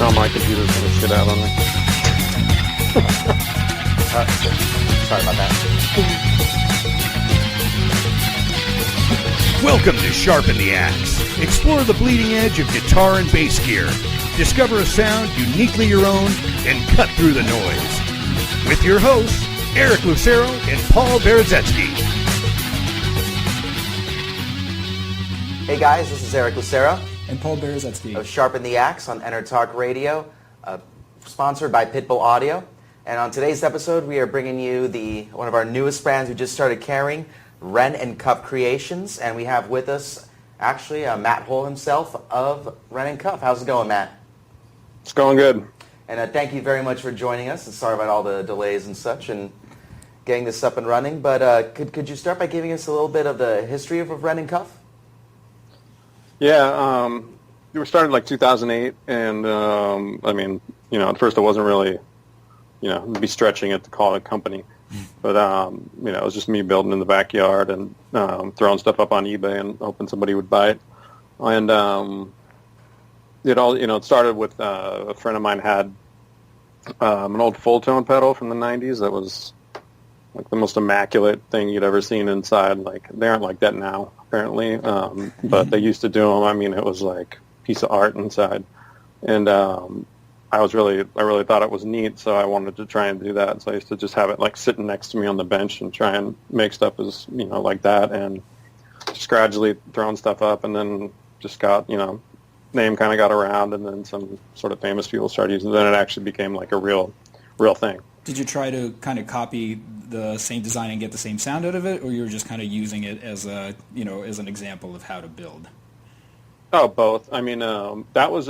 No, my computer's gonna shit out on me. Sorry about that. Welcome to Sharpen the Axe. Explore the bleeding edge of guitar and bass gear. Discover a sound uniquely your own and cut through the noise. With your hosts, Eric Lucero and Paul Berezetsky. Hey guys, this is Eric Lucero. And Paul Berezetsky. Of Sharpen the Axe on EnterTalk Radio, sponsored by Pitbull Audio. And on today's episode, we are bringing you one of our newest brands we just started carrying, wren-amp-cuff Creations. And we have with us, actually, Matt Holl himself of wren-amp-cuff. How's it going, Matt? It's going good. And thank you very much for joining us. And sorry about all the delays and such and getting this up and running. But could you start by giving us a little bit of the history of wren-amp-cuff? Yeah, we were started like 2008, and I mean, you know, at first it wasn't really, you know, it'd be stretching it to call it a company, but you know, it was just me building in the backyard and throwing stuff up on eBay and hoping somebody would buy it. And it all, you know, it started with a friend of mine had an old full tone pedal from the '90s that was like the most immaculate thing you'd ever seen inside. Like, they aren't like that now, apparently, but they used to do them. I mean, it was like a piece of art inside, and I really thought it was neat, so I wanted to try and do that. So I used to just have it like sitting next to me on the bench and try and make stuff as, you know, like that, and just gradually throwing stuff up, and then just got, you know, name kind of got around, and then some sort of famous people started using it. Then it actually became like a real thing. Did you try to kind of copy the same design and get the same sound out of it, or you were just kind of using it as a, you know, as an example of how to build? Oh, both. I mean, that one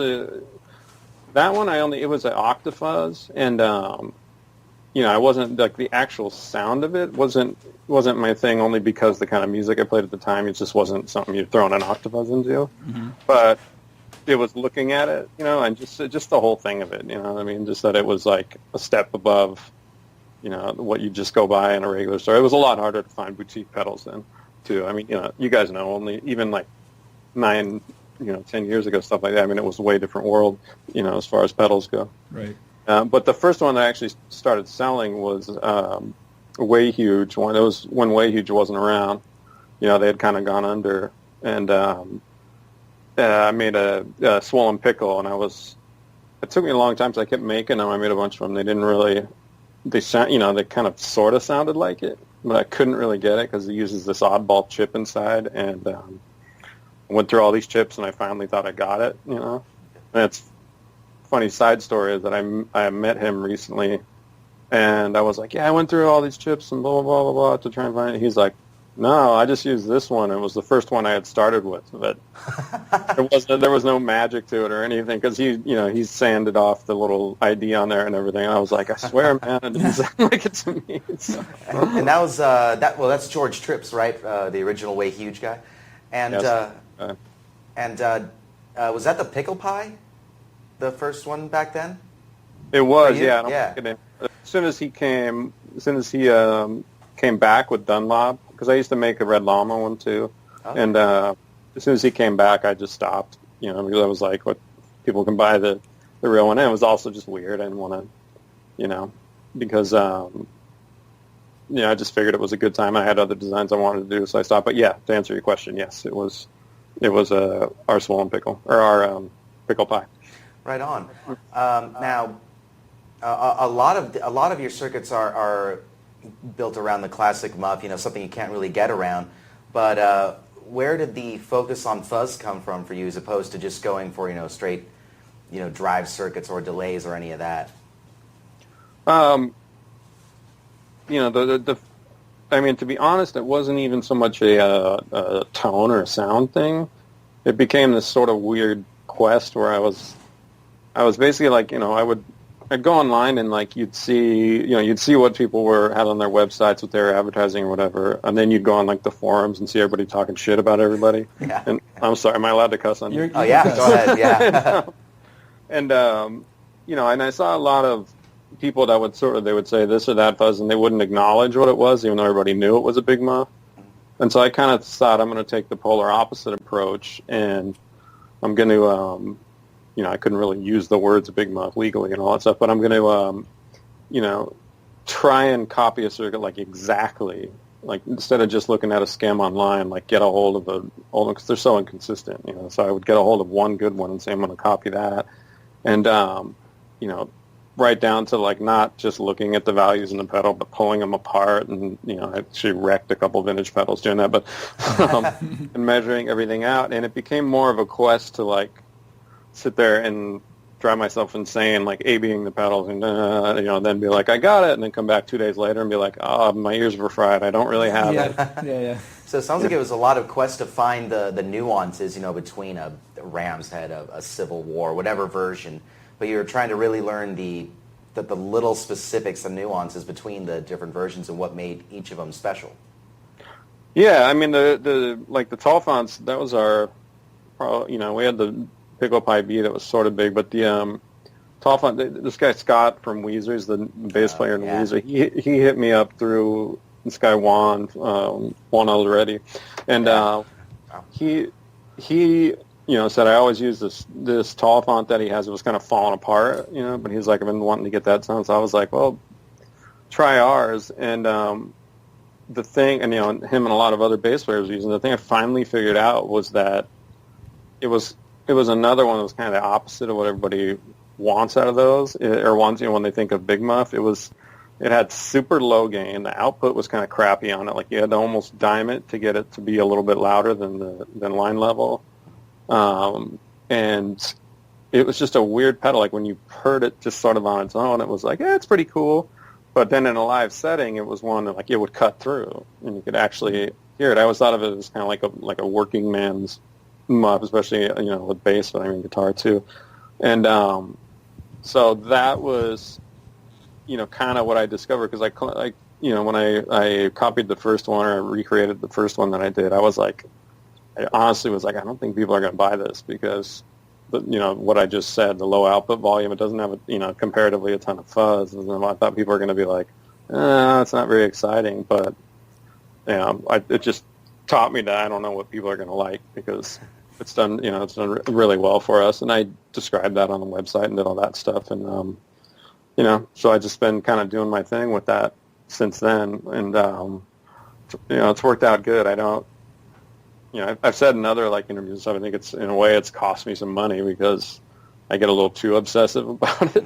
it was an Octafuzz, and you know, I wasn't like the actual sound of it wasn't my thing, only because the kind of music I played at the time, it just wasn't something you'd throw an Octafuzz into. Mm-hmm. But it was looking at it, you know, and just the whole thing of it, you know. I mean, just that it was like a step above, you know, what you just go by in a regular store. It was a lot harder to find boutique pedals then, too. I mean, you know, you guys know, only even like 10 years ago, stuff like that. I mean, it was a way different world, you know, as far as pedals go. Right. But the first one that I actually started selling was a Way Huge one. It was when Way Huge wasn't around. You know, they had kind of gone under, and I made a Swollen Pickle, and it took me a long time, so I kept making them. I made a bunch of them. They didn't really, they kind of sort of sounded like it, but I couldn't really get it because it uses this oddball chip inside, and I went through all these chips, and I finally thought I got it, you know. And it's funny side story is that I met him recently, and I was like, yeah, I went through all these chips and blah, blah, blah, blah, blah to try and find it. He's like, no, I just used this one. It was the first one I had started with, but there was no magic to it or anything, because he sanded off the little ID on there and everything. And I was like, I swear, man, it didn't sound like it to me. So. And that was that's George Tripp's, right? The original Way Huge guy. And yes. Was that the Pickle Pie, the first one back then? It was, yeah. Yeah. As soon as he came back with Dunlop, because I used to make a Red Llama one too, and as soon as he came back, I just stopped. You know, because I was like, "What? People can buy the real one." And it was also just weird. I didn't want to, you know, because I just figured it was a good time. I had other designs I wanted to do, so I stopped. But yeah, to answer your question, yes, it was our Swollen Pickle, or our Pickle Pie. Right on. Now, a lot of your circuits are built around the classic Muff, you know, something you can't really get around. But where did the focus on fuzz come from for you, as opposed to just going for, you know, straight, you know, drive circuits or delays or any of that? You know, I mean, to be honest, it wasn't even so much a tone or a sound thing. It became this sort of weird quest where I was basically like, you know, I'd go online and like you'd see what people had on their websites, what they were advertising or whatever, and then you'd go on like the forums and see everybody talking shit about everybody. Yeah. And I'm sorry, am I allowed to cuss on you? Oh yeah, go ahead. Yeah. And you know, and I saw a lot of people that they would say this or that fuzz, and they wouldn't acknowledge what it was, even though everybody knew it was a big muff. And so I kind of thought I'm going to take the polar opposite approach, and I'm going to I couldn't really use the words Big Muff legally and all that stuff. But I'm going to, try and copy a circuit like exactly, like instead of just looking at a scam online, like get a hold of the old one because they're so inconsistent. So I would get a hold of one good one and say I'm going to copy that, and right down to like not just looking at the values in the pedal, but pulling them apart. And I actually wrecked a couple vintage pedals doing that, but and measuring everything out. And it became more of a quest to like sit there and drive myself insane, like A-Bing the pedals, and then be like, I got it, and then come back 2 days later and be like, oh, my ears were fried. I don't really have it. Yeah. So it sounds like it was a lot of quest to find the nuances, between a Ram's Head, a Civil War, whatever version. But you were trying to really learn the little specifics and nuances between the different versions and what made each of them special. Yeah, I mean the tall fonts, that was our, we had the Pickle Pie B that was sort of big, but the tall font, this guy Scott from Weezer, he's the bass player in Weezer. He hit me up through this guy Juan already, and he said I always use this tall font that he has. It was kind of falling apart, but he's like, I've been wanting to get that sound, so I was like, well, try ours. And the thing, and him and a lot of other bass players were using, the thing I finally figured out was that it was another one that was kind of the opposite of what everybody wants out of those, or wants, when they think of Big Muff. It had super low gain. The output was kind of crappy on it. Like you had to almost dime it to get it to be a little bit louder than line level. And it was just a weird pedal. Like when you heard it just sort of on its own, it was like, it's pretty cool. But then in a live setting, it was one that like it would cut through, and you could actually hear it. I always thought of it as kind of like a working man's muff, especially with bass, but I mean guitar too. And so that was kind of what I discovered, because when I copied the first one or recreated the first one that I did, I honestly was like, I don't think people are going to buy this because what I just said, the low output volume, it doesn't have comparatively a ton of fuzz. And I thought people were going to be like, it's not very exciting, but it just taught me that I don't know what people are going to like, because it's done really well for us. And I described that on the website and did all that stuff. And, so I just been kind of doing my thing with that since then. And, it's worked out good. I don't, I've said in other interviews and stuff, I think it's, in a way, it's cost me some money because I get a little too obsessive about it,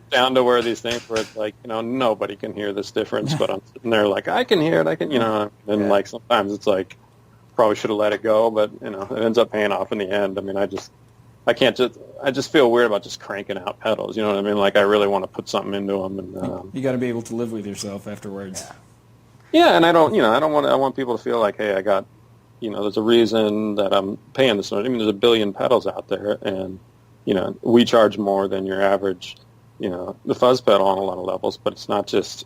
down to where these things where it's like, nobody can hear this difference, but I'm sitting there like, I can hear it, and sometimes it's like, probably should have let it go, but it ends up paying off in the end. I mean, I just feel weird about just cranking out pedals. You know what I mean? Like I really want to put something into them, and you got to be able to live with yourself afterwards. Yeah, and I want people to feel like, hey, I got, there's a reason that I'm paying this. I mean, there's a billion pedals out there, and we charge more than your average, the fuzz pedal on a lot of levels. But it's not just,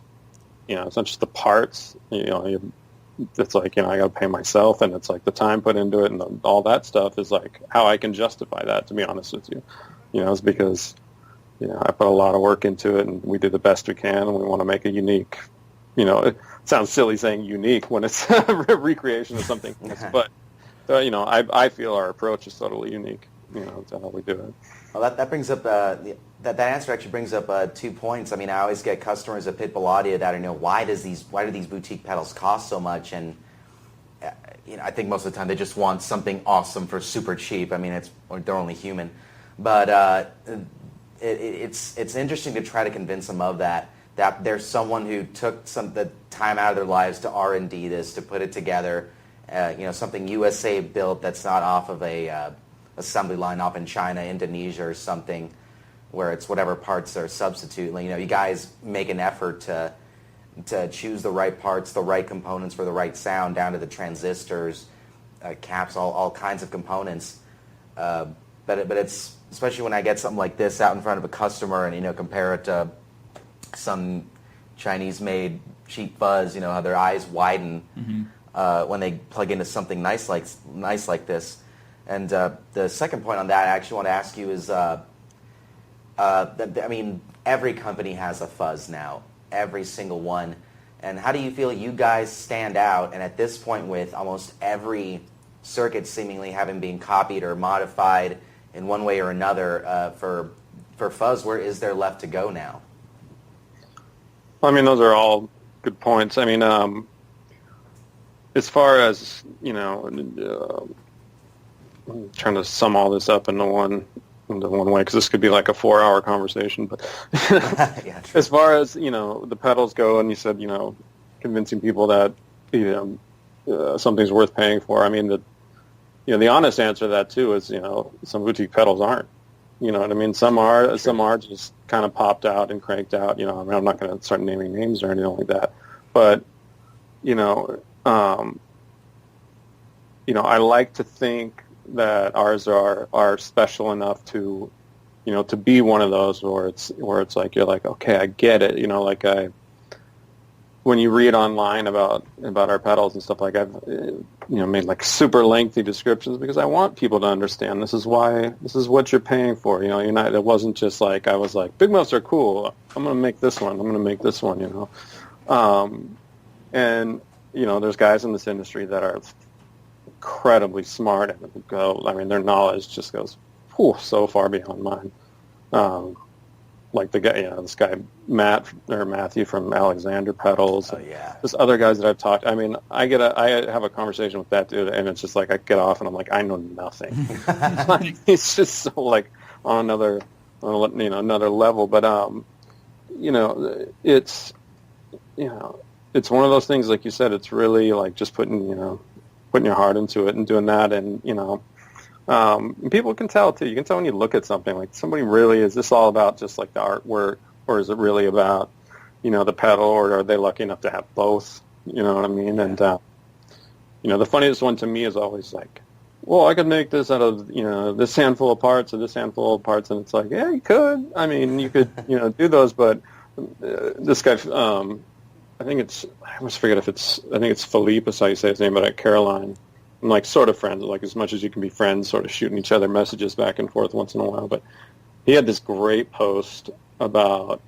it's not just the parts. It's like, I got to pay myself, and it's like the time put into it and all that stuff is like how I can justify that, to be honest with you. It's because, I put a lot of work into it, and we do the best we can, and we want to make a unique, it sounds silly saying unique when it's a recreation of something else, but, I feel our approach is totally unique, to how we do it. Well, that brings up, that answer actually brings up 2 points. I mean, I always get customers at Pitbull Audio that why do these boutique pedals cost so much? And I think most of the time they just want something awesome for super cheap. I mean, they're only human, but it's interesting to try to convince them of that there's someone who took the time out of their lives to R&D this, to put it together, something USA built that's not off of a assembly line off in China, Indonesia, or something, where it's whatever parts are substitute. You guys make an effort to choose the right parts, the right components for the right sound, down to the transistors, caps, all kinds of components. But it's, especially when I get something like this out in front of a customer and compare it to some Chinese-made cheap fuzz, how their eyes widen when they plug into something nice like this. And the second point on that I actually want to ask you is, every company has a fuzz now, every single one. And how do you feel you guys stand out? And at this point, with almost every circuit seemingly having been copied or modified in one way or another. For Fuzz, where is there left to go now? I mean, those are all good points. I mean, as far as, I'm trying to sum all this up into one way, because this could be like a 4-hour conversation. But Yeah, true. as far as, the pedals go, and you said, convincing people that, something's worth paying for. I mean, the honest answer to that, too, is, some boutique pedals aren't. You know what I mean? Some are just kind of popped out and cranked out. I mean, I'm not going to start naming names or anything like that. But, I like to think that ours are special enough to, to be one of those where it's like, you're like, okay, I get it. When you read online about our pedals and stuff, like I've made like super lengthy descriptions because I want people to understand this is what you're paying for. It wasn't just like I was like, big muffs are cool, I'm going to make this one, and there's guys in this industry that are incredibly smart and their knowledge just goes so far beyond mine. Like the guy, this guy Matthew from Alexander Pedals. Oh yeah. There's other guys that I've talked. I mean, I have a conversation with that dude, and it's just like I get off, and I'm like, I know nothing. It's just so like on another level. But it's it's one of those things, like you said. It's really like just putting your heart into it and doing that, and people can tell too. You can tell when you look at something, like somebody really, is this all about just like the artwork, or is it really about, the pedal, or are they lucky enough to have both? You know what I mean? And, the funniest one to me is always like, well, I could make this out of, this handful of parts or this handful of parts. And it's like, yeah, you could. I mean, you could, do those. But this guy, I almost forget I think it's Philippe is how you say his name, but at Caroline. I'm like sort of friends, like as much as you can be friends, sort of shooting each other messages back and forth once in a while. But he had this great post about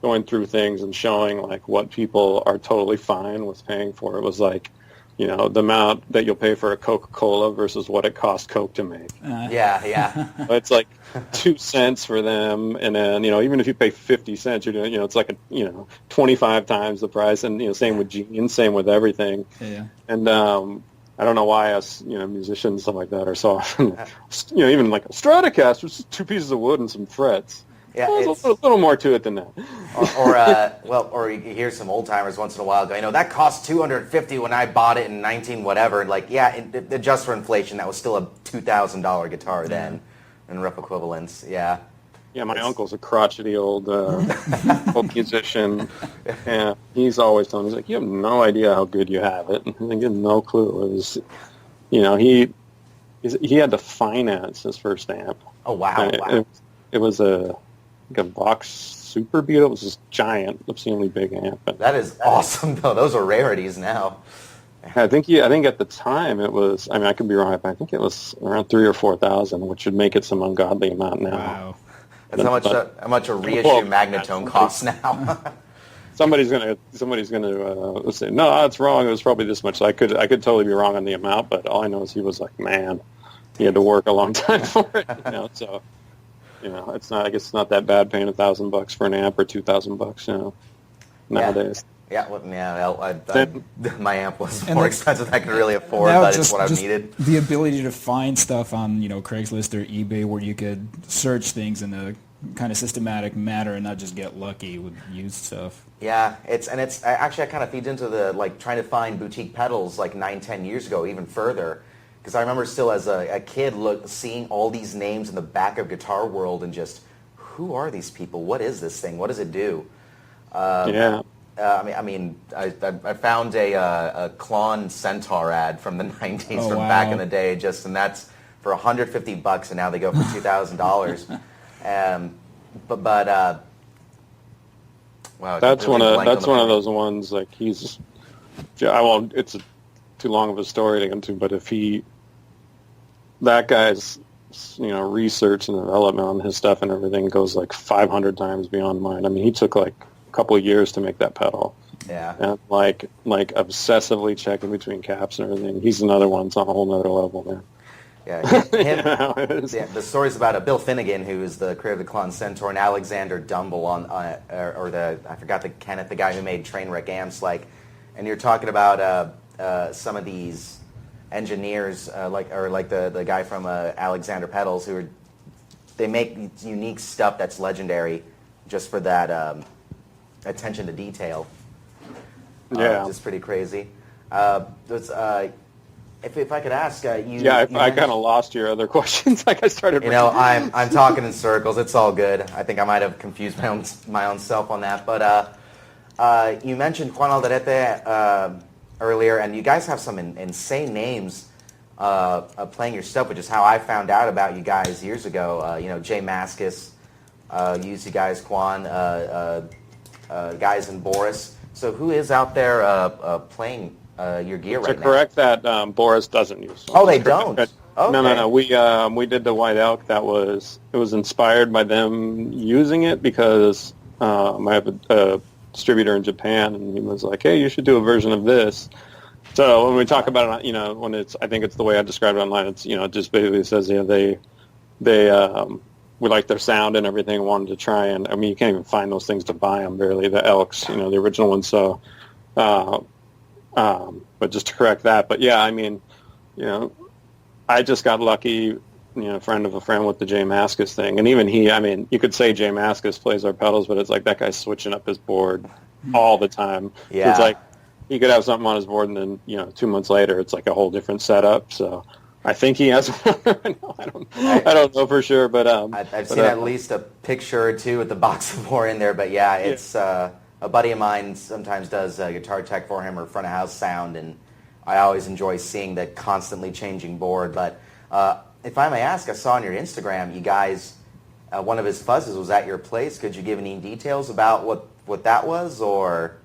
going through things and showing like what people are totally fine with paying for. It was like, the amount that you'll pay for a Coca-Cola versus what it cost Coke to make. Yeah. It's like 2 cents for them, and then even if you pay 50 cents, you're doing it's like 25 times the price, and same with jeans, same with everything. Yeah. And I don't know why us, musicians and stuff like that are so often, even like a Stratocaster, which is 2 pieces of wood and some frets. Yeah, there's a little more to it than that. Or you hear some old timers once in a while go, that cost $250 when I bought it in 19 whatever. And like, just for inflation, that was still a $2,000 guitar then, in rough equivalents. Yeah. Yeah, my uncle's a crotchety old musician, and he's always telling me, he's like, you have no idea how good you have it. And I get no clue. It was, he had to finance his first amp. Oh, wow. It was a Vox Super Beetle. It was this giant, obscenely big amp. That is awesome, though. Those are rarities now. I think at the time it was, I could be wrong, but I think it was around $3,000 or $4,000, which would make it some ungodly amount now. Wow. That's how much a reissue Magnetone costs now. Somebody's gonna say, no, that's wrong. It was probably this much. So I could totally be wrong on the amount, but all I know is he was like, man, he had to work a long time for it. So it's not. I guess it's not that bad paying $1,000 for an amp or $2,000. Nowadays. Yeah, my amp was more expensive than I could really afford, but it's what I needed. The ability to find stuff on Craigslist or eBay where you could search things in a kind of systematic manner and not just get lucky with used stuff. Yeah, it kind of feeds into the trying to find boutique pedals 9-10 years ago, even further. Because I remember still as a kid seeing all these names in the back of Guitar World and just, who are these people? What is this thing? What does it do? Yeah. I found a Klon Centaur ad from the 90s back in the day, and that's for $150, and now they go for $2,000. Wow. That's one of those ones like he's. It's too long of a story to get into, but that guy's research and development on his stuff and everything goes 500 times beyond mine. I mean, he took a couple of years to make that pedal. Yeah. And obsessively checking between caps and everything. He's another one. It's on a whole nother level, man. Yeah, the story's about Bill Finnegan, who is the creator of the Klon Centaur, and Alexander Dumble I forgot the Kenneth, the guy who made Trainwreck amps. And you're talking about some of these engineers, like the guy from Alexander Pedals, they make unique stuff that's legendary, just for that attention to detail. Just pretty crazy. If I could ask you... Yeah, I kind of lost your other questions. I started... I'm talking in circles. It's all good. I think I might have confused my own self on that. But you mentioned Juan Alderete earlier, and you guys have some insane names playing your stuff, which is how I found out about you guys years ago. Jay Mascis used you guys, Juan, guys in Boris. So who is out there playing... your gear right now? To correct that, Boris doesn't use. Oh, they don't? Okay. No. We did the White Elk. It was inspired by them using it because I have a distributor in Japan, and he was like, "Hey, you should do a version of this." So when we talk about it, when I think it's the way I described it online. It's it just basically says they we like their sound and everything. Wanted to try and you can't even find those things to buy them barely. The Elks, the original ones. So. But just to correct that, but yeah, I just got lucky, friend of a friend with the Jay Mascis thing, and even he, you could say Jay Mascis plays our pedals, but it's like that guy's switching up his board all the time. Yeah. It's like he could have something on his board, and then 2 months later, it's like a whole different setup. So I think he has. I don't know for sure, but I've seen at least a picture or two with the box of board in there. But yeah, it's. A buddy of mine sometimes does guitar tech for him or front of house sound, and I always enjoy seeing the constantly changing board. But if I may ask, I saw on your Instagram, you guys, one of his fuzzes was at your place. Could you give any details about what that was, or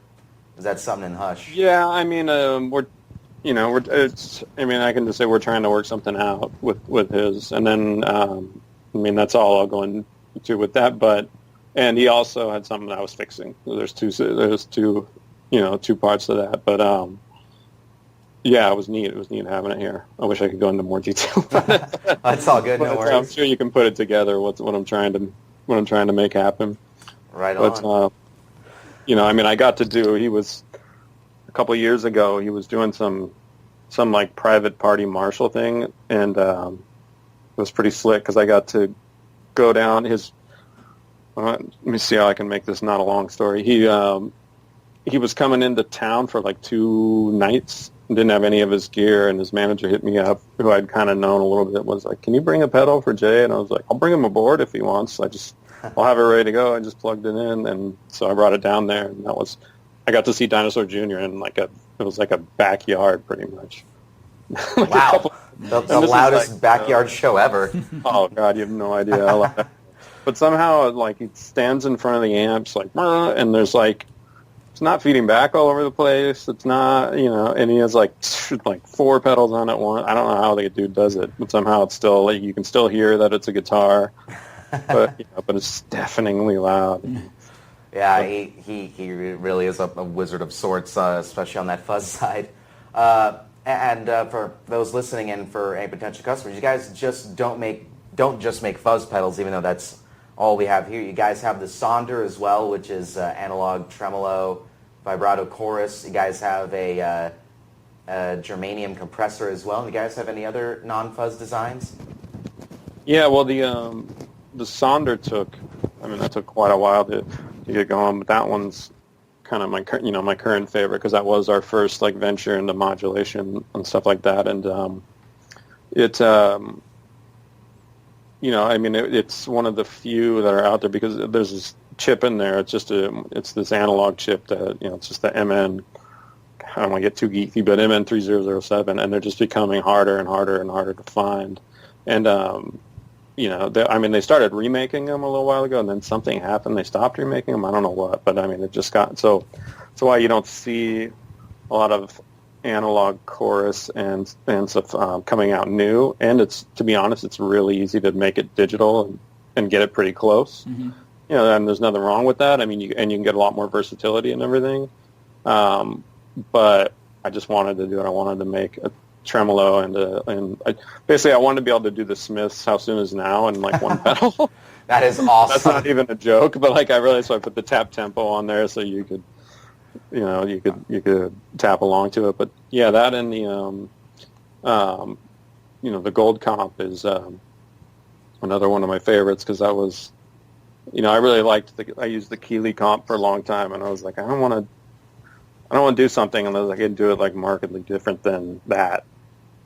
is that something in hush? Yeah, I can just say we're trying to work something out with his, and then that's all I'll go into with that, but. And he also had something I was fixing. There's two parts to that. But yeah, it was neat. It was neat having it here. I wish I could go into more detail. That's all good. No worries. I'm sure you can put it together. What I'm trying to make happen. Right on. But I got to do. He was a couple of years ago. He was doing some like private party marshal thing, and it was pretty slick because I got to go down his. Let me see how I can make this not a long story. He was coming into town for like 2 nights, didn't have any of his gear, and his manager hit me up, who I'd kind of known a little bit, was like, "Can you bring a pedal for Jay?" And I was like, "I'll bring him aboard if he wants. I'll have it ready to go." I just plugged it in, and so I brought it down there, and I got to see Dinosaur Jr. in it was like a backyard pretty much. Wow, the loudest backyard show ever. Oh God, you have no idea. I love that. But somehow, he stands in front of the amps, and there's it's not feeding back all over the place. It's not, and he has 4 pedals on at once. I don't know how the dude does it, but somehow it's still you can still hear that it's a guitar, but but it's deafeningly loud. Yeah, he really is a wizard of sorts, especially on that fuzz side. And for those listening and for any potential customers, you guys just don't just make fuzz pedals, even though that's all we have here. You guys have the Sonder as well, which is analog tremolo, vibrato chorus. You guys have a Germanium compressor as well. And you guys have any other non-fuzz designs? Yeah, well, the Sonder took quite a while to get going, but that one's kind of my current favorite because that was our first venture into modulation and stuff like that, and it's one of the few that are out there because there's this chip in there. It's this analog chip that it's just the MN. I don't want to get too geeky, but MN3007, and they're just becoming harder and harder and harder to find. And they started remaking them a little while ago, and then something happened. They stopped remaking them. I don't know what, but it just got so. That's why you don't see a lot of analog chorus and stuff coming out new, and to be honest, it's really easy to make it digital and get it pretty close. Mm-hmm. And there's nothing wrong with that. You can get a lot more versatility and everything. But I just wanted to do it. I wanted to make tremolo and basically I wanted to be able to do the Smiths How Soon Is Now in like one pedal. That is awesome. That's not even a joke, but like I realized, so I put the tap tempo on there so you could, you could tap along to it. But yeah, that and the the Gold Comp is another one of my favorites because that was, I really liked I used the Keeley Comp for a long time, and I was like, I don't want to do something unless I can do it like markedly different than that,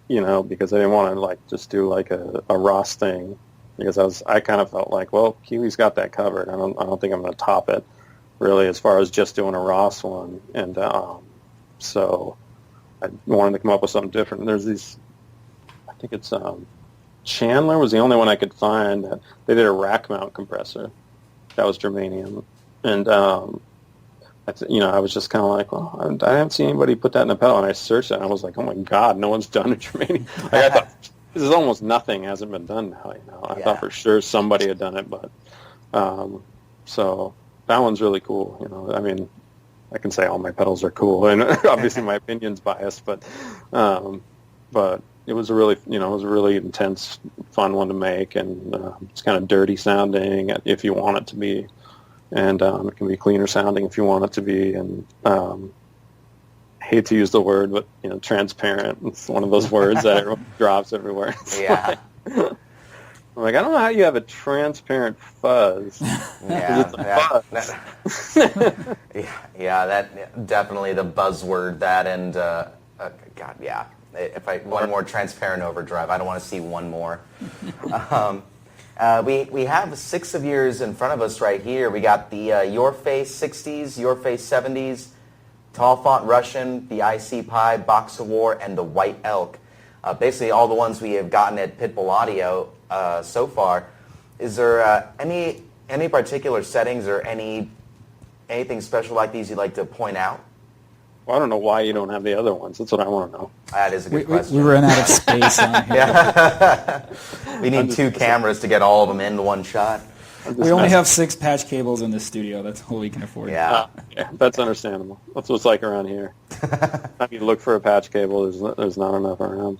because I didn't want to like just do like a Ross thing, because I kind of felt like, well, Keeley's got that covered. I don't think I'm going to top it really as far as just doing a Ross one, and so I wanted to come up with something different. And there's these, I think it's Chandler was the only one I could find that they did a rack mount compressor that was germanium, and I was just kind of like, well, I haven't seen anybody put that in a pedal, and I searched it, and I was like, oh my god, no one's done a germanium. Like, I thought this is almost nothing hasn't been done now. I thought for sure somebody had done it, but so that one's really cool. I mean, I can say all my pedals are cool, and obviously my opinion's biased, but it was a really intense, fun one to make, and it's kind of dirty sounding if you want it to be, and it can be cleaner sounding if you want it to be, and I hate to use the word, but transparent. It's one of those words that everyone drops everywhere. Yeah. I'm like, I don't know how you have a transparent fuzz. Yeah, that definitely the buzzword. That and God, yeah. If one more transparent overdrive, I don't want to see one more. We have 6 of yours in front of us right here. We got the Your Face 60s, Your Face 70s, Tall Font Russian, the IC Pi, Box of War, and the White Elk. Basically all the ones we have gotten at Pitbull Audio so far. Is there any particular settings or anything special like these you'd like to point out? Well, I don't know why you don't have the other ones. That's what I want to know. That is a good question. We ran out of space on here. Yeah. We need 2 cameras to get all of them in one shot. We only have 6 patch cables in the studio. That's all we can afford. Yeah. Yeah, that's understandable. That's what it's like around here. I mean, look for a patch cable. There's not enough around.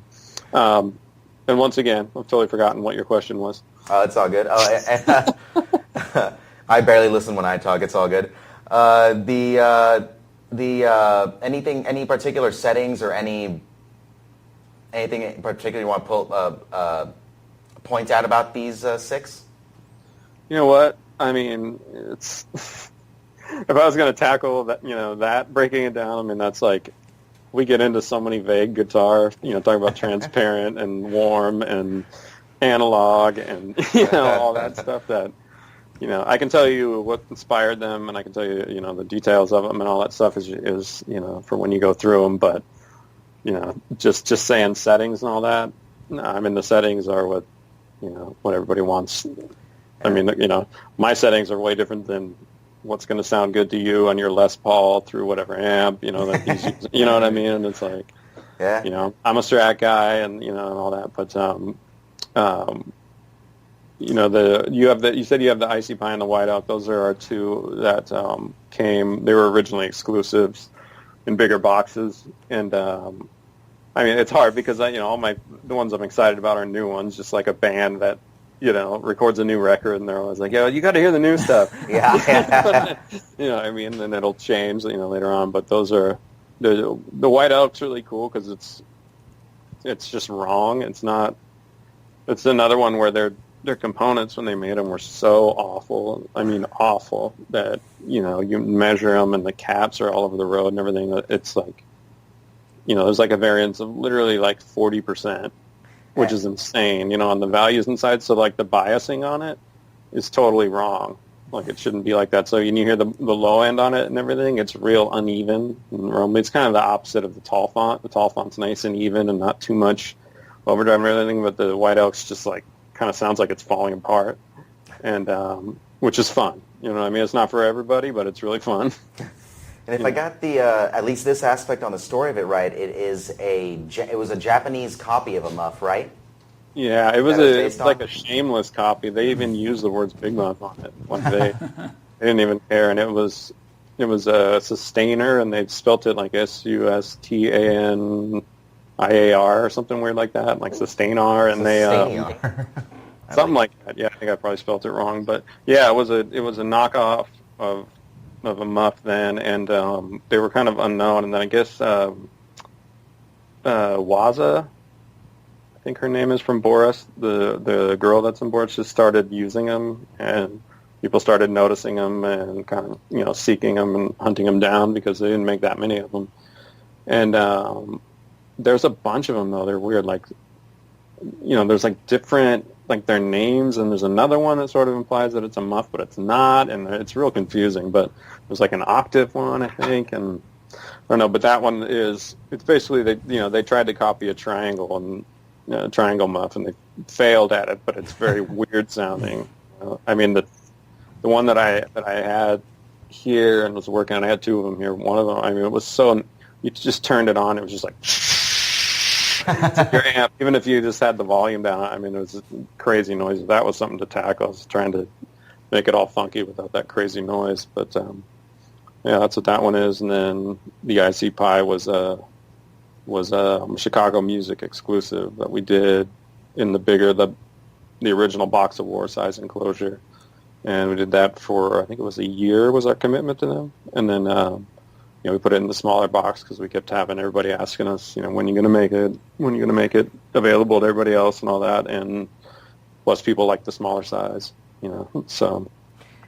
And once again, I've totally forgotten what your question was. Oh, it's all good. I barely listen when I talk. It's all good. Any particular settings or anything in particular you want to point out about these 6? You know what? I mean, it's if I was going to tackle that, that breaking it down. I mean, that's like we get into so many vague guitar. Talking about transparent and warm and analog and all that stuff that. I can tell you what inspired them, and I can tell you, the details of them and all that stuff is for when you go through them. But, just saying settings and all that. No, I mean, the settings are what everybody wants. I mean, my settings are way different than what's going to sound good to you on your Les Paul through whatever amp, that these, you know what I mean? It's like, yeah. I'm a Strat guy and, and all that, but, you said you have the IC Pi and the White Elk. Those are our 2 that they were originally exclusives in bigger boxes, and I mean it's hard because the ones I'm excited about are new ones, just like a band that records a new record and they're always like, yo, you got to hear the new stuff. Yeah. I mean, and it'll change later on, but those are the White Elk's really cool because it's just wrong. It's another one where their components when they made them were so awful. I mean, awful that you measure them and the caps are all over the road and everything. It's like, there's like a variance of literally like 40%, which is insane. On the values inside. So like the biasing on it is totally wrong. Like it shouldn't be like that. So when you hear the low end on it and everything, it's real uneven. It's kind of the opposite of the Tall Font. The Tall Font's nice and even and not too much overdrive or anything. But the White Elk's just like kind of sounds like it's falling apart, and which is fun. I mean, it's not for everybody, but it's really fun. And if I got the at least this aspect on the story of it right, it was a Japanese copy of a Muff, right? Yeah, it's like a shameless copy. They even used the words Big Muff on it. Like they didn't even care, and it was a sustainer, and they spelt it like SUSTAN IAR or something weird like that, like Sustain-R, and they something like that. Yeah, I think I probably spelled it wrong, but yeah, it was a knockoff of a muff then, and they were kind of unknown. And then I guess Waza, I think her name is, from Boris, the girl that's in Boris, just started using them, and people started noticing them and kind of seeking them and hunting them down because they didn't make that many of them. And there's a bunch of them though. They're weird, like there's like different, like their names, and there's another one that sort of implies that it's a muff, but it's not, and it's real confusing. But there's like an octave one, I think, and I don't know. But that one it's basically they tried to copy a triangle and triangle muff, and they failed at it, but it's very weird sounding. I mean the one that I had here and was working on, I had two of them here. One of them, I mean, it was so, you just turned it on, it was just like your amp, even if you just had the volume down. I mean, it was crazy noise. That was something to tackle. I was trying to make it all funky without that crazy noise. But yeah, that's what that one is. And then the IC Pi was a Chicago music exclusive that we did in the original Box of War size enclosure. And we did that for, I think it was a year was our commitment to them. And then, we put it in the smaller box because we kept having everybody asking us, when are you going to make it? When are you going to make it available to everybody else and all that? And plus people like the smaller size, so.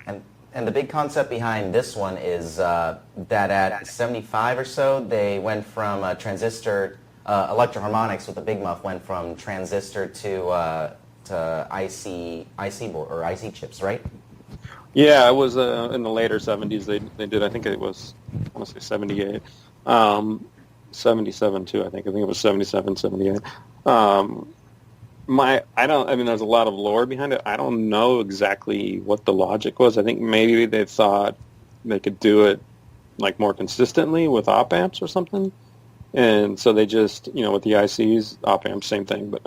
And the big concept behind this one is that at 75 or so, they went from transistor, Electro-Harmonics with the Big Muff went from transistor to IC board or IC chips, right? Yeah, it was in the later 70s. They did, I think it was, I want to say 78. 77 too, I think. I think it was 77, 78. There's a lot of lore behind it. I don't know exactly what the logic was. I think maybe they thought they could do it like more consistently with op amps or something. And so they just, with the ICs, op amps, same thing, but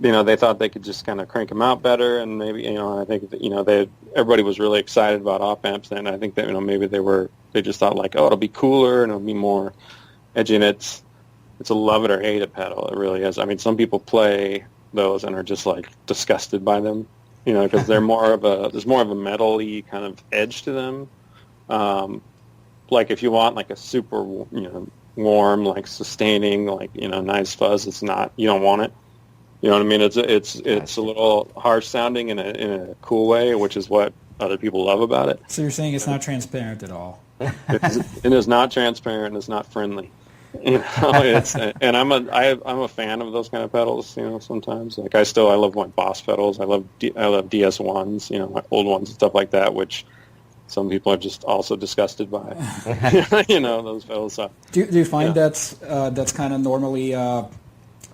they thought they could just kind of crank them out better, and maybe, I think that, everybody was really excited about op amps then. I think that, maybe they just thought like, oh, it'll be cooler and it'll be more edgy, and it's a love it or hate it pedal. It really is. I mean, some people play those and are just like disgusted by them, because there's more of a metal-y kind of edge to them. Like if you want like a super, warm, like sustaining, like, nice fuzz, you don't want it. You know what I mean? It's a little harsh sounding in a cool way, which is what other people love about it. So you're saying it's not transparent at all? It is not transparent. It's not friendly. And I'm a fan of those kind of pedals. Sometimes like I love my Boss pedals. I love DS1s. My old ones and stuff like that, which some people are just also disgusted by. Those pedals. So, do you find that's kind of normally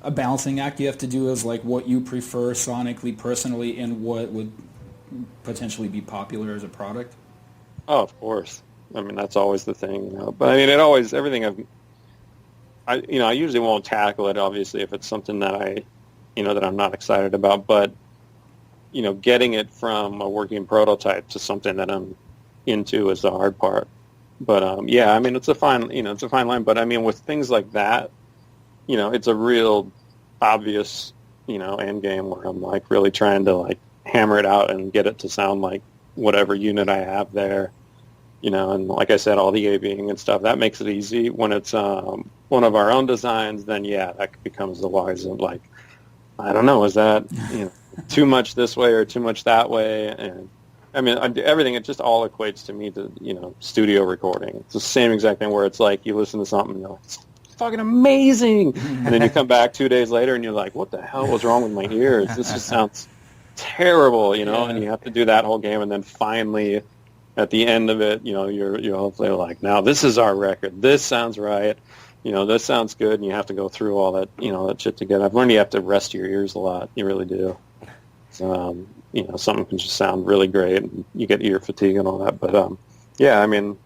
a balancing act you have to do, is like what you prefer sonically, personally, and what would potentially be popular as a product? Oh, of course. I mean, that's always the thing, But I mean, I usually won't tackle it, obviously, if it's something that that I'm not excited about. But, getting it from a working prototype to something that I'm into is the hard part. But, yeah, I mean, it's a fine line. But, I mean, with things like that, it's a real obvious, end game where I'm like really trying to like hammer it out and get it to sound like whatever unit I have there, and like I said, all the A-Being and stuff, that makes it easy. When it's one of our own designs, then yeah, that becomes the wise of like, I don't know, is that, too much this way or too much that way? And I mean, everything, it just all equates to me to, studio recording. It's the same exact thing where it's like you listen to something and you're like, fucking amazing, and then you come back 2 days later and you're like, what the hell was wrong with my ears? This just sounds terrible, and you have to do that whole game, and then finally at the end of it, you're hopefully like, now this is our record, this sounds right, this sounds good, and you have to go through all that, that shit together. I've learned you have to rest your ears a lot. You really do. So, something can just sound really great and you get ear fatigue and all that, but yeah, I mean,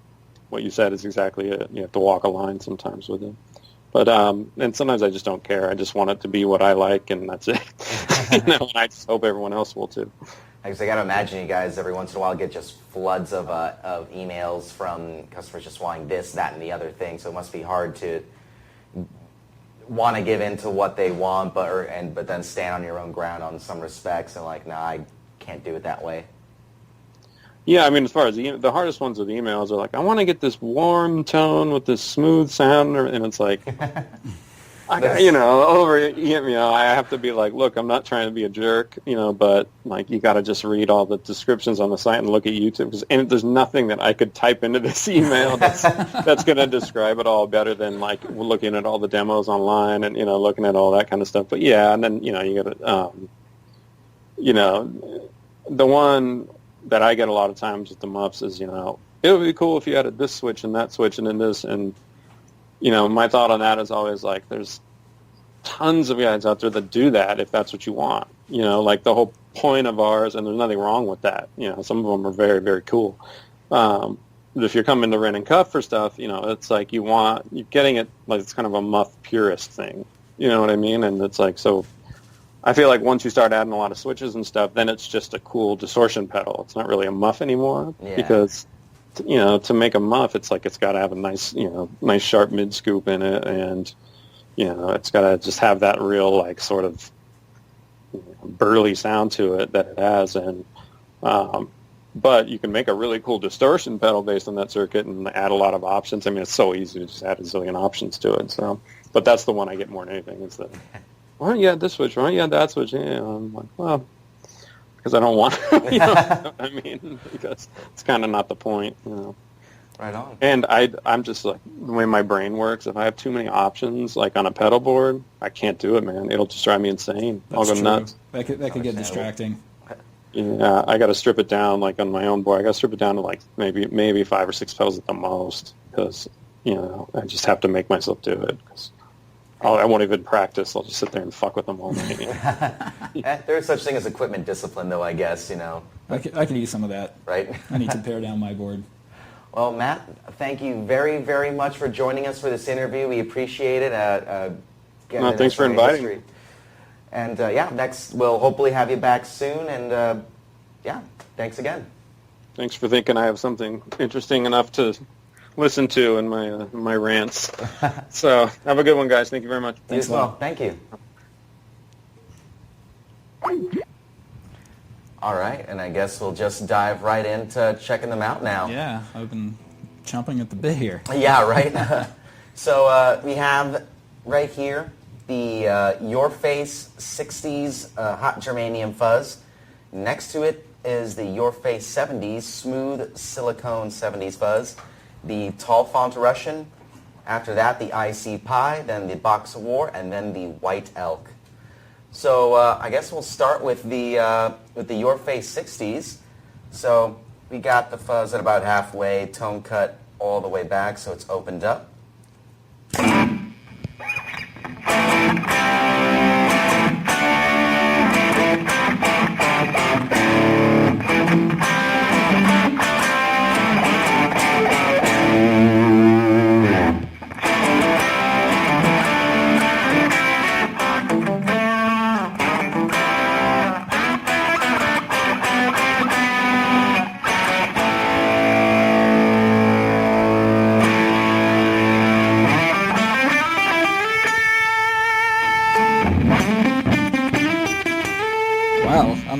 what you said is exactly it. You have to walk a line sometimes with it. But and sometimes I just don't care. I just want it to be what I like, and that's it. And I just hope everyone else will too. I got to imagine you guys every once in a while get just floods of emails from customers just wanting this, that, and the other thing. So it must be hard to want to give in to what they want, but then stand on your own ground on some respects, and like, nah, I can't do it that way. Yeah, I mean, as far as the hardest ones with emails are like, I want to get this warm tone with this smooth sound, and it's like, I have to be like, look, I'm not trying to be a jerk, but like, you got to just read all the descriptions on the site and look at YouTube, and there's nothing that I could type into this email that's going to describe it all better than like looking at all the demos online and looking at all that kind of stuff. But yeah, and then you got to, the one that I get a lot of times with the muffs is, it would be cool if you added this switch and that switch and then this. And, my thought on that is always like, there's tons of guys out there that do that if that's what you want. Like the whole point of ours, and there's nothing wrong with that. Some of them are very, very cool. If you're coming to wren-and-cuff for stuff, it's like you're getting it like it's kind of a muff purist thing. You know what I mean? And it's like, so I feel like once you start adding a lot of switches and stuff, then it's just a cool distortion pedal. It's not really a muff anymore because, to make a muff, it's like it's got to have a nice, nice sharp mid scoop in it, and it's got to just have that real like sort of burly sound to it that it has, and but you can make a really cool distortion pedal based on that circuit and add a lot of options. I mean, it's so easy to just add a zillion options to it. So, but that's the one I get more than anything is that. Why don't you add this switch? Why don't you add that switch? Yeah, I'm like, well, because I don't want to. I mean, because it's kind of not the point. Right on. And I'm just like, the way my brain works, if I have too many options, like on a pedal board, I can't do it, man. It'll just drive me insane. That's I'll go nuts. That could get distracting. Yeah, I got to strip it down, like on my own board. I got to strip it down to like maybe 5 or 6 pedals at the most, because I just have to make myself do it. Because I won't even practice. I'll just sit there and fuck with them all night. There is such thing as equipment discipline, though, I guess, I can use some of that. Right? I need to pare down my board. Well, Matt, thank you very, very much for joining us for this interview. We appreciate it. Thanks for inviting me. And, next we'll hopefully have you back soon. And, thanks again. Thanks for thinking I have something interesting enough to listen to in my rants. So have a good one, guys. Thank you very much. You as well. Thank you. All right, and I guess we'll just dive right into checking them out now. Yeah, I've been chomping at the bit here. Yeah, right. So we have right here the Your Face 60s Hot Germanium Fuzz. Next to it is the Your Face 70s Smooth Silicone 70s Fuzz. The Tall Font Russian, after that the IC Pi, then the Box of War, and then the White Elk. So I guess we'll start with the Your Face 60s. So we got the fuzz at about halfway, tone cut all the way back, so it's opened up.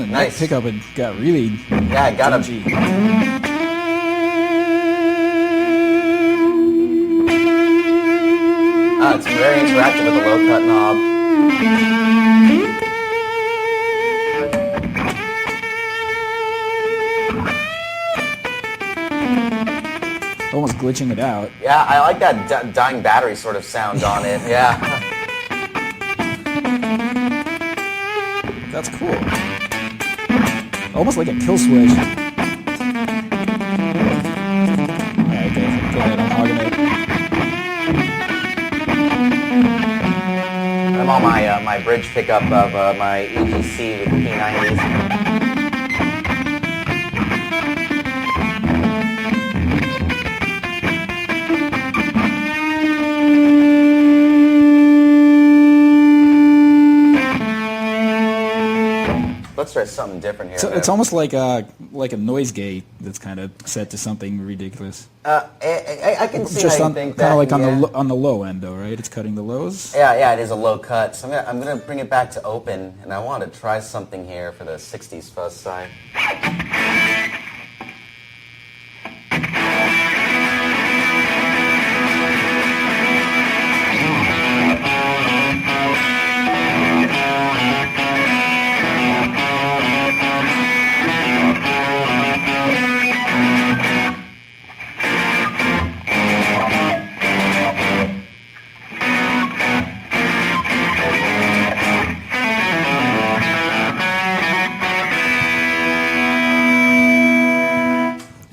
Nice. Pickup it got really I got him. It's very interactive with the low cut knob. Almost glitching it out. Yeah, I like that dying battery sort of sound on it. Yeah. That's cool. Almost like a kill switch. Alright, go ahead, I'm hogging it. I'm on my bridge pickup of my EGC with P90s. Let's try something different here. So it's almost like a noise gate that's kind of set to something ridiculous. I can see Just how you think that. kind of like yeah. on the low end, though, right? It's cutting the lows. Yeah, it is a low cut. So I'm gonna bring it back to open, and I want to try something here for the '60s fuzz side.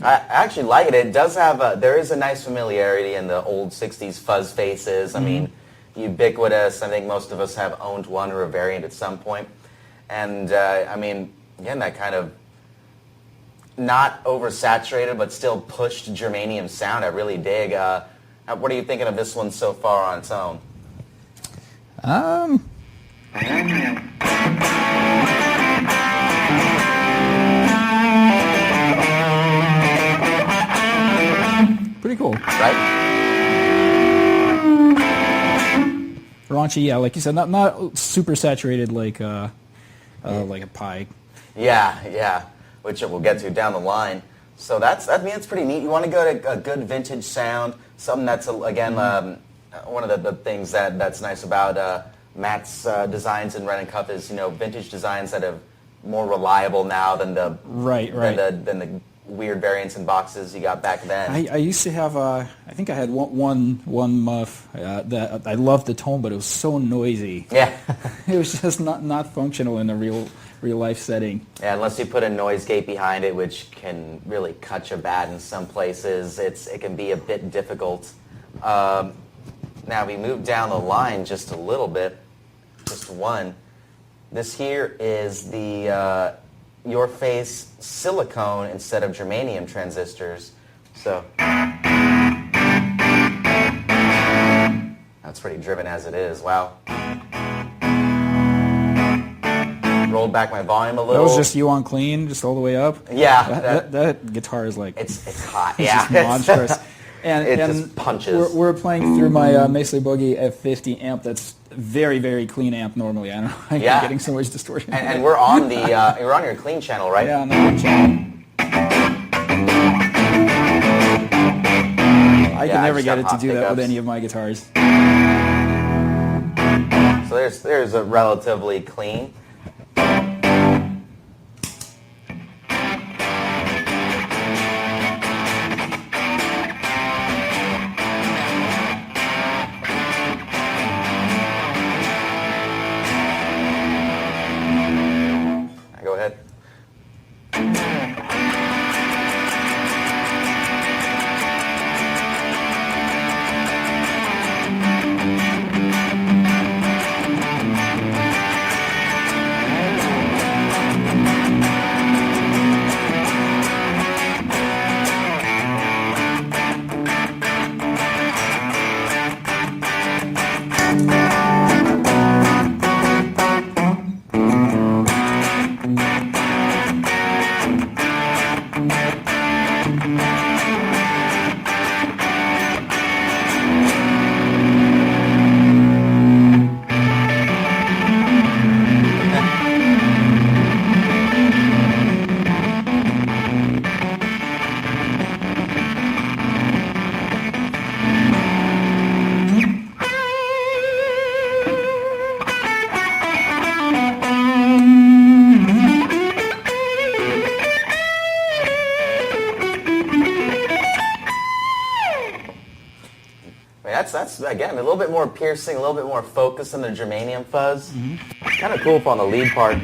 I actually like it. It does have there is a nice familiarity in the old '60s fuzz faces. I mean, ubiquitous. I think most of us have owned one or a variant at some point. And I mean, again, that kind of not oversaturated but still pushed Germanium sound. I really dig. What are you thinking of this one so far on its own? Pretty cool. Right? Raunchy, yeah, like you said, not super saturated like a pie. Yeah, which we'll get to down the line. So that's pretty neat. You want to go to a good vintage sound, something that's again one of the things that's nice about Matt's designs in wren-and-cuff is vintage designs that are more reliable now than the than the weird variants and boxes you got back then. I used to have I think I had one muff that I loved the tone, but it was so noisy. Yeah. It was just not functional in a real life setting. Yeah, unless you put a noise gate behind it, which can really cut you bad in some places. It can be a bit difficult. Now we move down the line just a little bit, just one. This here is the Your Face silicone instead of germanium transistors. So that's pretty driven as it is. Wow. Rolled back my volume a little. That was just you on clean, just all the way up. Yeah, that guitar is like it's hot. It's Yeah, just monstrous. And it just punches. We're playing through my Mesa Boogie F50 amp. That's very, very clean amp normally. I don't know why I'm getting so much distortion. And we're on the you're on your clean channel, right? Yeah, on the clean channel. I can never get it to do that with any of my guitars. So there's a relatively clean. Go ahead. That's again a little bit more piercing, a little bit more focus than the Germanium fuzz. Kind of cool on the lead part.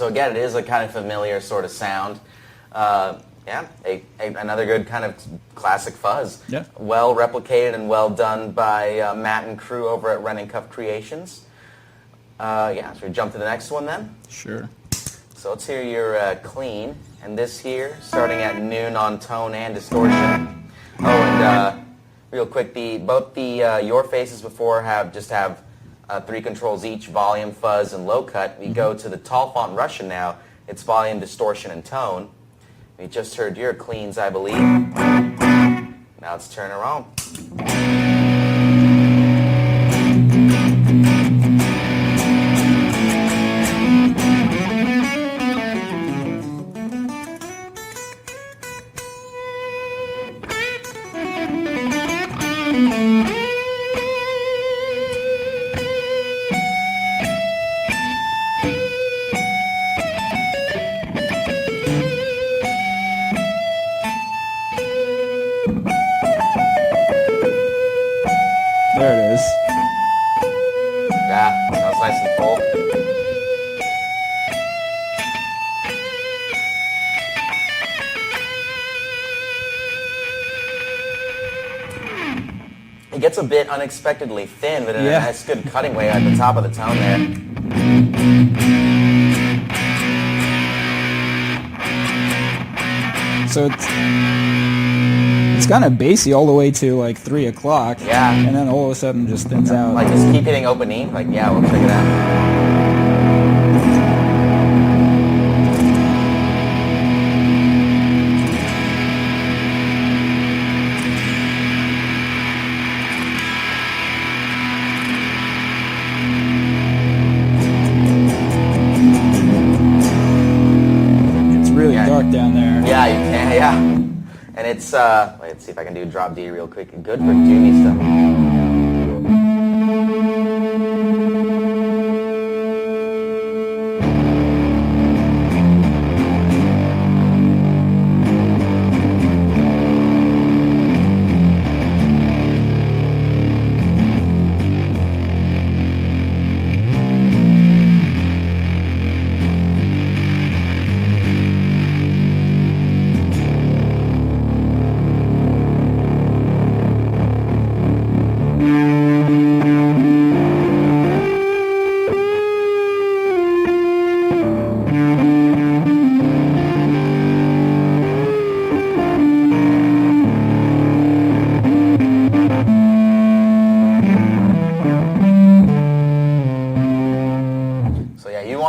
So again, it is a kind of familiar sort of sound. Yeah, another good kind of classic fuzz. Yeah. Well replicated and well done by Matt and crew over at wren-amp-cuff Creations. Yeah, so we jump to the next one then? Sure. So let's hear your clean. And this here, starting at noon on tone and distortion. Oh, and real quick, both the Your Faces before have 3 controls each, volume, fuzz, and low cut. We go to the tall font Russian now. It's volume, distortion, and tone. We just heard your cleans, I believe. Now let's turn her on. There it is. Yeah, sounds nice and full. It gets a bit unexpectedly thin, but in a nice, good cutting way at the top of the tone there. So it's kind of bassy all the way to like 3 o'clock. Yeah. And then all of a sudden just thins out. Like, just keep hitting open E. Like, yeah, we'll check it out. It's really dark down there. Yeah, you can, yeah. And it's, let's see if I can do drop D real quick. Good for doomy stuff.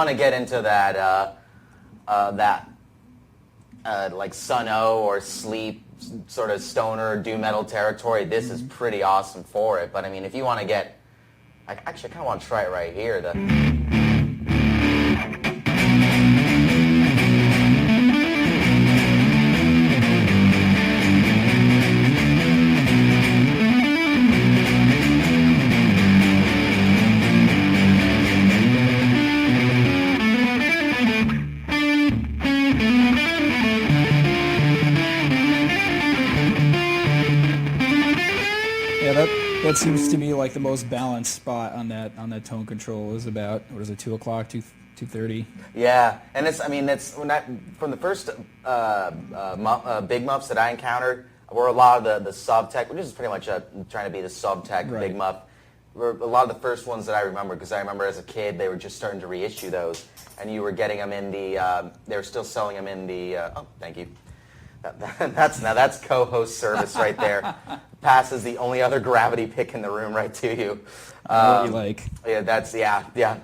To get into that like Sun O or Sleep sort of stoner doom metal territory, this is pretty awesome for it. But I mean, if you want to get, I kind of want to try it right here. That seems to be like the most balanced spot on that tone control. Is about, what is it, 2 o'clock, 2:30? Yeah, and it's from the first big muffs that I encountered were a lot of the sub-tech, which is pretty much trying to be the sub-tech big muff. Were a lot of the first ones that I remember, because I remember as a kid they were just starting to reissue those, and you were getting them in the, they were still selling them in the, oh, thank you. That's co-host service right there. Passes the only other gravity pick in the room right to you. What you like? Yeah,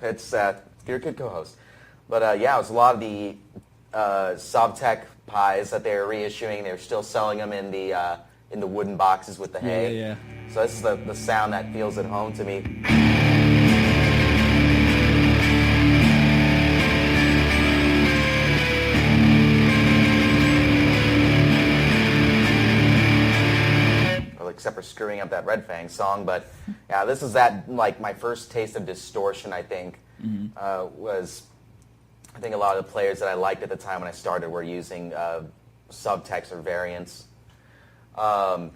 it's you're a good co-host. But yeah, it was a lot of the Sovtech pies that they were reissuing. They were still selling them in the wooden boxes with the hay. Yeah. So this is the sound that feels at home to me. Except for screwing up that Red Fang song, but yeah, this is that, like, my first taste of distortion, I think, was, I think a lot of the players that I liked at the time when I started were using subtext or variants.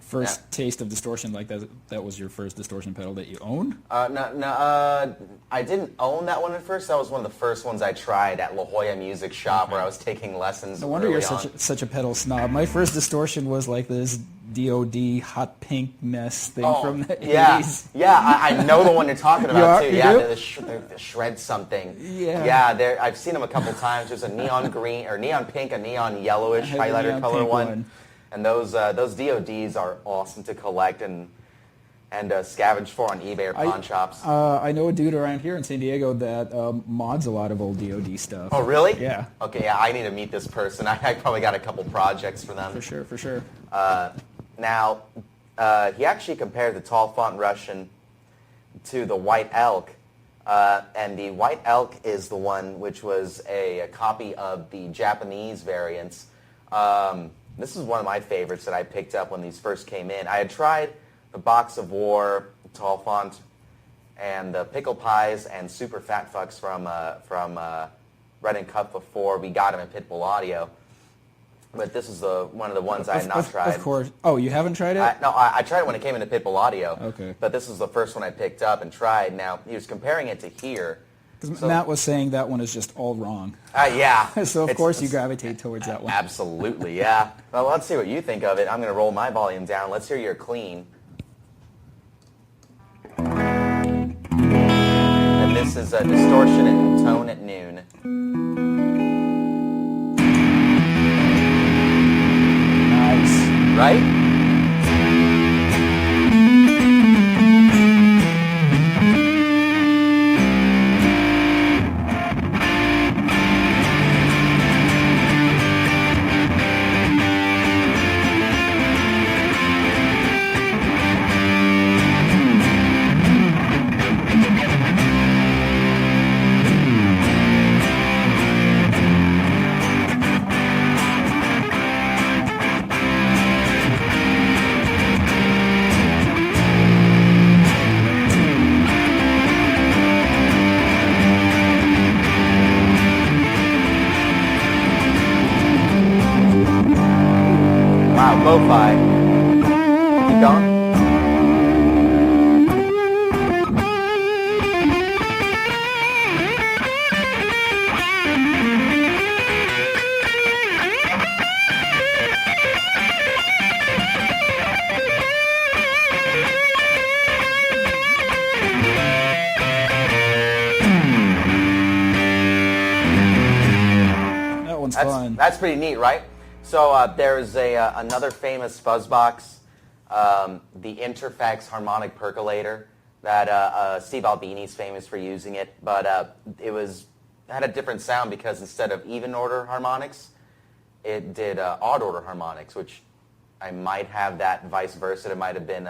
First taste of distortion, like that was your first distortion pedal that you owned? No, I didn't own that one at first. That was one of the first ones I tried at La Jolla Music Shop where I was taking lessons. No wonder you're on. such a pedal snob. My first distortion was like this DOD hot pink mess thing from the 80s. Yeah, I know the one you're talking about too. You Yeah, do? the shred something. Yeah. I've seen them a couple times. There's a neon green or neon pink, a neon yellowish I had the highlighter neon color pink one. And those DODs are awesome to collect and scavenge for on eBay or pawn shops. I know a dude around here in San Diego that mods a lot of old DOD stuff. Oh, really? Yeah. Okay, yeah, I need to meet this person. I probably got a couple projects for them. For sure. Now, he actually compared the Tall Font Russian to the White Elk. And the White Elk is the one which was a copy of the Japanese variants. This is one of my favorites that I picked up when these first came in. I had tried the Box of War, Tall Font, and the Pickle Pies and Super Fat Fucks from wren-amp-cuff before we got them at Pitbull Audio. But this is one of the ones I had not tried. Of course. Oh, you haven't tried it? I tried it when it came into Pitbull Audio. Okay. But this is the first one I picked up and tried. Now, he was comparing it to here. Because Matt was saying that one is just all wrong. Yeah. So, of course, you gravitate towards that one. Absolutely, yeah. Well, let's see what you think of it. I'm going to roll my volume down. Let's hear your clean. And this is a distortion and tone at noon. Nice. Right? Lo-fi. Keep going. That one's fun. That's pretty neat, right? So there's another famous fuzz box, the Interfax harmonic percolator that Steve Albini's famous for using it, but it had a different sound because instead of even order harmonics, it did odd order harmonics, which I might have that vice versa. It might have been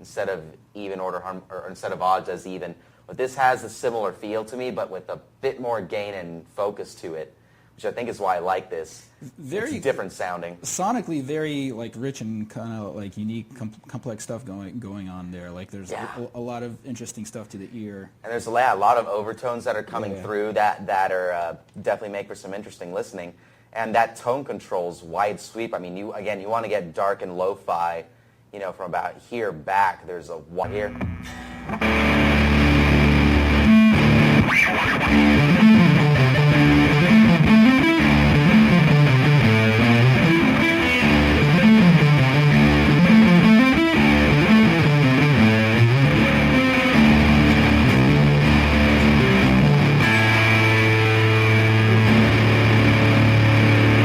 instead of even order or instead of odds as even. But this has a similar feel to me, but with a bit more gain and focus to it, which I think is why I like this. It's different sounding. Sonically, very like rich and kind of like unique, complex stuff going on there. Like there's a lot of interesting stuff to the ear. And there's a lot of overtones that are coming through that are definitely make for some interesting listening. And that tone control's wide sweep. I mean, you want to get dark and lo-fi, from about here back. There's a one here.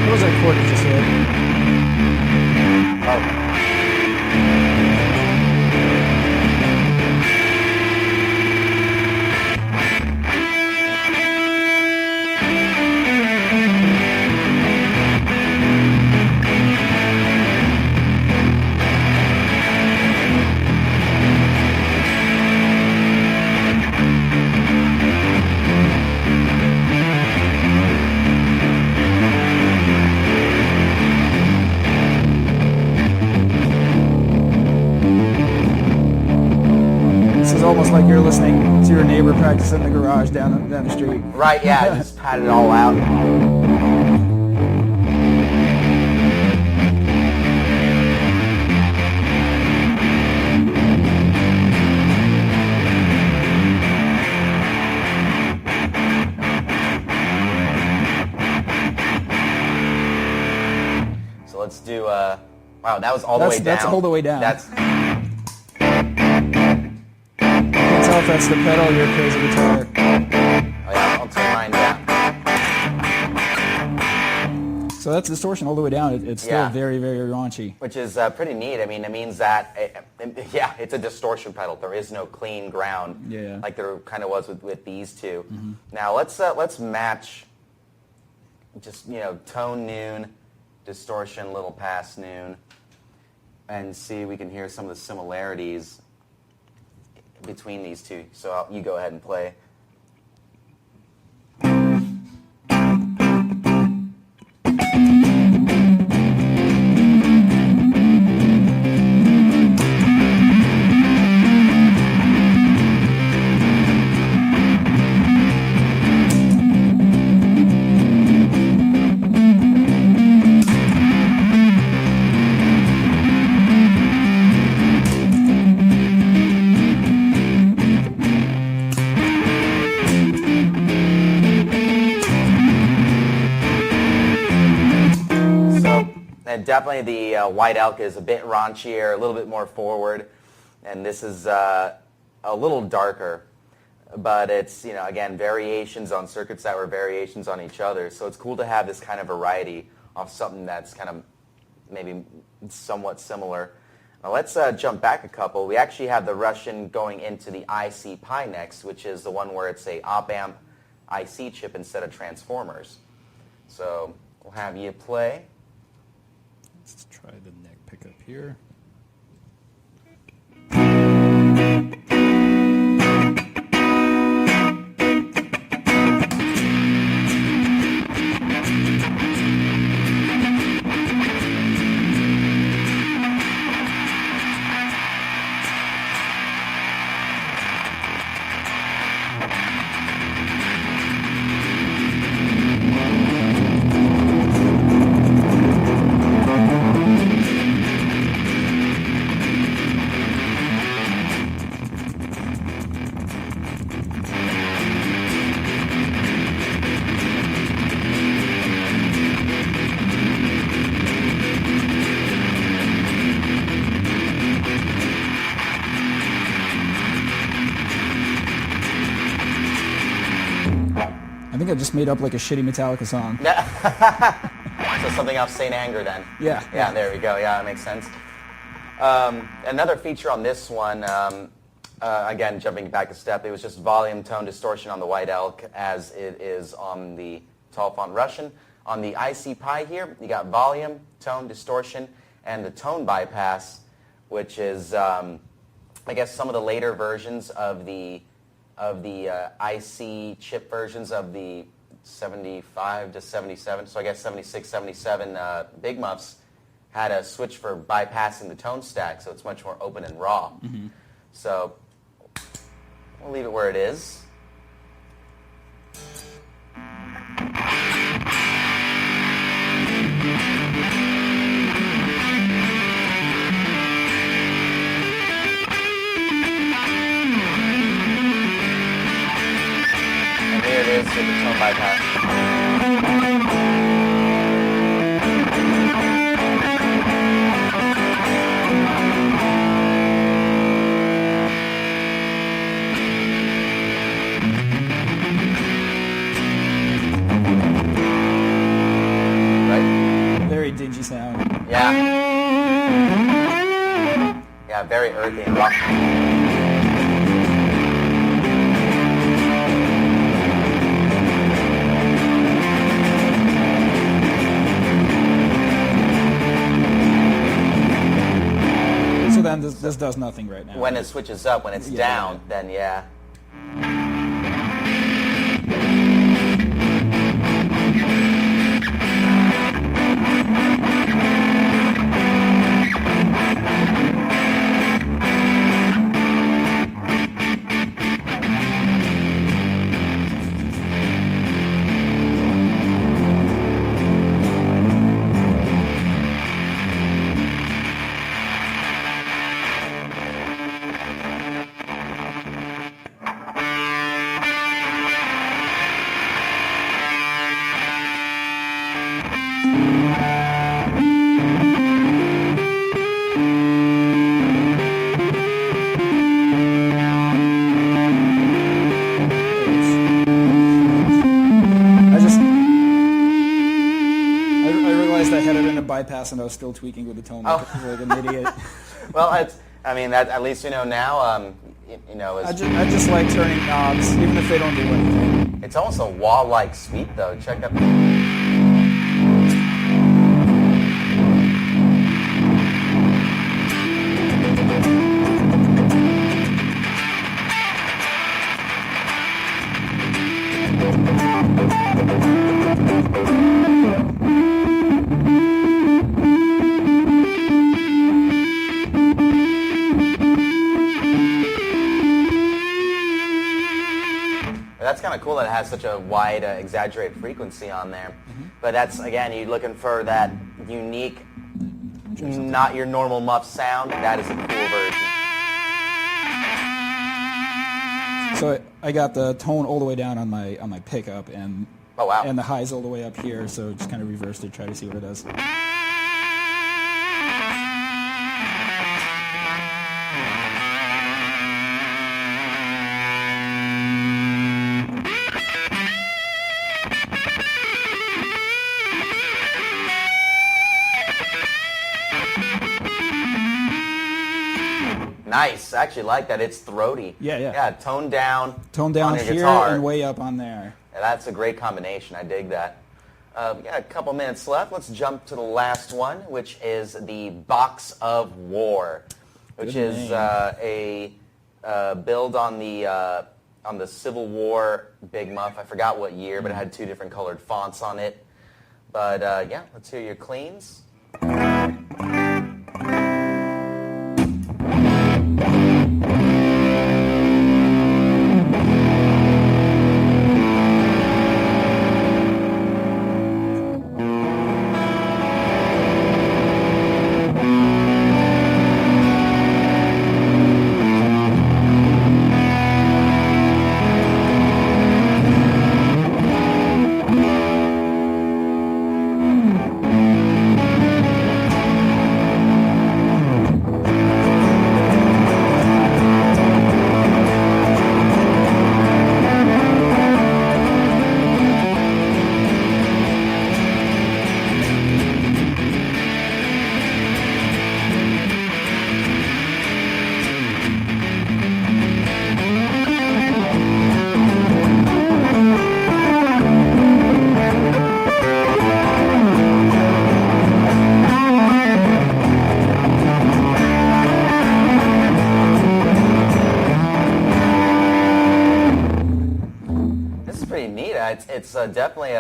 What was that chord you just hit? Oh. Almost like you're listening to your neighbor practice in the garage down the street. Right, yeah, just pat it all out. let's do. Wow, that was all the way down. That's all the way down. That's. I can't tell if that's the pedal or your crazy guitar. Oh yeah, I'll turn mine down. So that's distortion all the way down. It's still very, very raunchy. Which is pretty neat. I mean, it means that, it's a distortion pedal. There is no clean ground like there kind of was with these two. Mm-hmm. Now let's match just, tone noon, distortion, little past noon, and see if we can hear some of the similarities between these two. So you go ahead and play. Definitely the White Elk is a bit raunchier, a little bit more forward, and this is a little darker. But it's, again, variations on circuits that were variations on each other. So it's cool to have this kind of variety of something that's kind of maybe somewhat similar. Now let's jump back a couple. We actually have the Russian going into the IC Pi next, which is the one where it's a op-amp IC chip instead of transformers. So we'll have you play. Let's try the neck pickup here. I think I just made up like a shitty Metallica song. So something off St. Anger then. Yeah. Yeah, there we go. Yeah, that makes sense. Another feature on this one, again, jumping back a step, it was just volume, tone, distortion on the White Elk as it is on the Tall Font Russian. On the IC Pi here, you got volume, tone, distortion, and the tone bypass, which is, I guess, some of the later versions of the IC chip versions of the 75 to 77, so I guess 76, 77 Big Muffs had a switch for bypassing the tone stack, so it's much more open and raw. Mm-hmm. So we'll leave it where it is. And here it is with the tone bypass. Very dingy sound. Yeah. Yeah, very earthy and rough. So then this does nothing right now. When it switches up, when it's down, then yeah. bypass and I was still tweaking with the tone Oh. like an idiot. Well, at least you know now. I just like turning knobs, even if they don't do anything. It's almost a wah-like sweep, though. Check out. That's kind of cool that it has such a wide, exaggerated frequency on there. Mm-hmm. But that's, again, you're looking for that unique, not your normal muff sound. That is a cool version. So I got the tone all the way down on my pickup, and oh, wow. and the highs all the way up here. So just kind of reversed it, try to see what it does. Nice. I actually like that. It's throaty. Yeah. Yeah, tone down Tone down on your here guitar. and way up on there. Yeah, that's a great combination. I dig that. A couple minutes left. Let's jump to the last one, which is the Box of War, which Good is name. a build on the Civil War Big Muff. I forgot what year, but it had two different colored fonts on it. But yeah, let's hear your cleans. It's definitely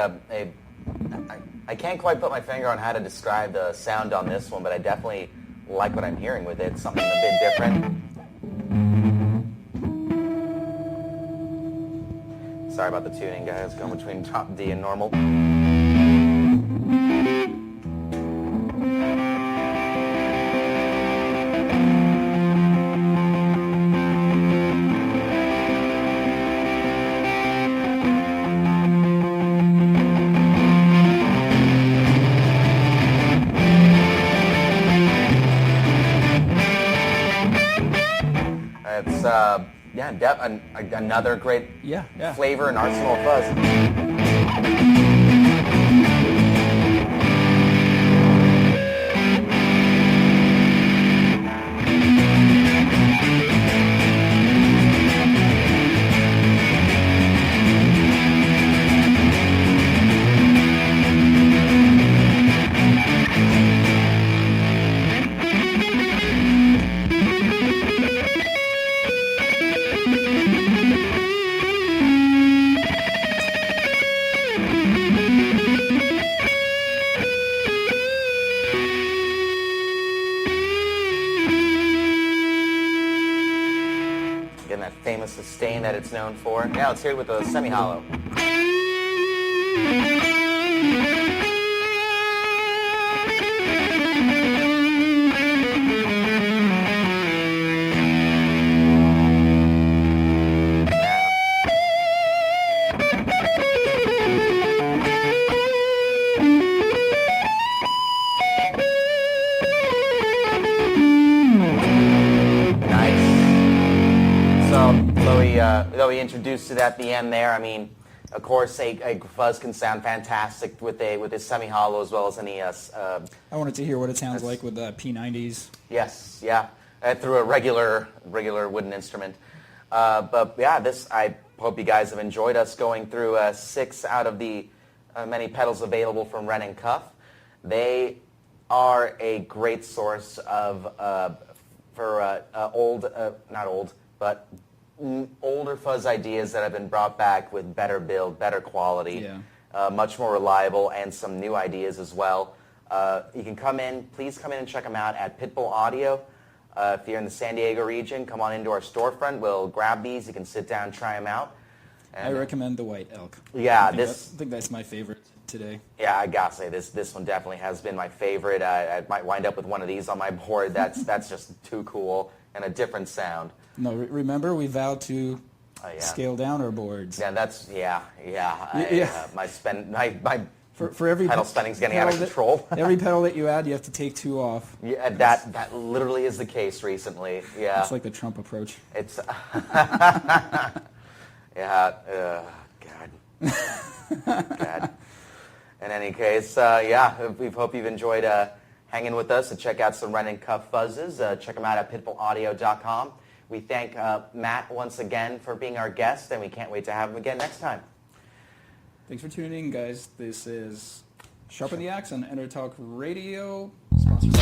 I can't quite put my finger on how to describe the sound on this one, but I definitely like what I'm hearing with it. Something a bit different. Sorry about the tuning, guys. Going between top D and normal. Another great flavor and arsenal of Fuzz. Sustain that it's known for. Yeah, let's hear it with the semi-hollow. Though he introduced it at the end there, I mean, Of course, a Fuzz can sound fantastic with a semi-hollow as well as any. I wanted to hear what it sounds like with P90s. Yes, yeah, through a regular wooden instrument. But yeah, I hope you guys have enjoyed us going through 6 out of the many pedals available from wren-amp-cuff. They are a great source of older fuzz ideas that have been brought back with better build, better quality, much more reliable, and some new ideas as well. You can please come in and check them out at Pitbull Audio. If you're in the San Diego region, come on into our storefront. We'll grab these. You can sit down and try them out. And, I recommend the White Elk. Yeah, I think that's my favorite today. Yeah, I gotta say this one definitely has been my favorite. I might wind up with one of these on my board. That's just too cool and a different sound. No, remember we vowed to scale down our boards. Yeah, that's my for every pedal spending's getting out of control. Every pedal that you add, you have to take 2 off. Yeah, that literally is the case recently. Yeah, it's like the Trump approach. It's God. In any case, we hope you've enjoyed hanging with us and check out some wren-amp-cuff fuzzes. Check them out at pitbullaudio.com. We thank Matt once again for being our guest, and we can't wait to have him again next time. Thanks for tuning in, guys. This is Sharpen the Axe on EnterTalk Radio, sponsored by